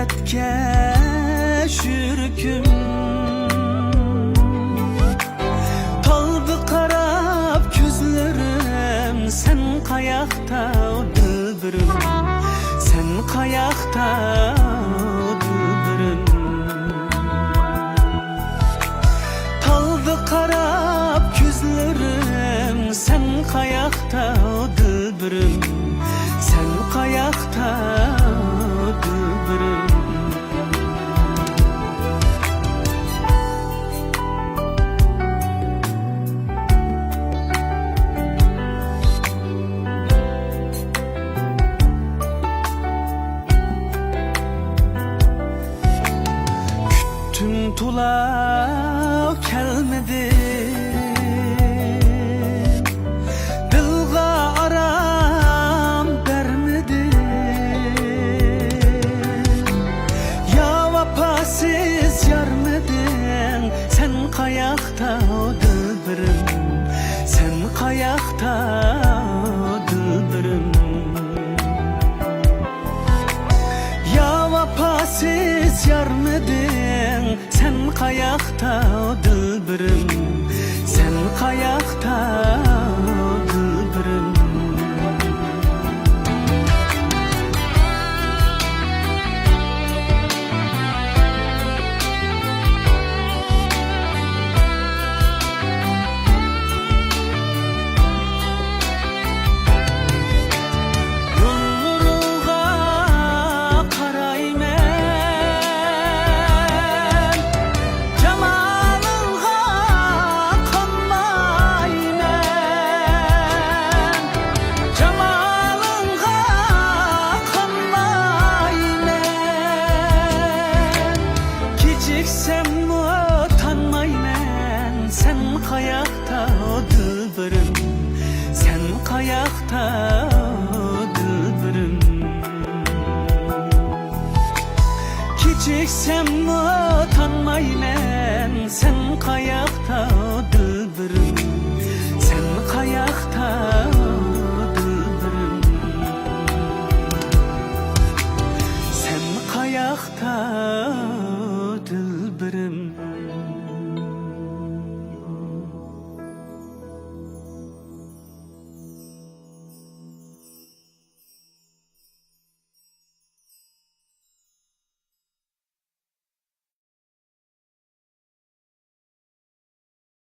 gurbetke şürküm. Taldı karab küzlerim, sen kayakta dilbirim, sen kayakta dilbirim. Taldı karab küzlerim, sen kayakta dilbirim, sen kayakta dilbirim. Küttüm tula kelmedi, dilga aram bermedi. Ya vapasiz yarmedin, sen kayakta dilbirim, sen kayakta dilbirim. Ya vapasiz yarmedin, sen kayakta dilbirim, sen kayakta dilbirim. Sen utanmaymen, sen kayakta dilbirim, sen kayakta dilbirim. Kiçiksem utanmaymen, sen kayakta dilbirim, sen kayakta dilbirim, sen kayakta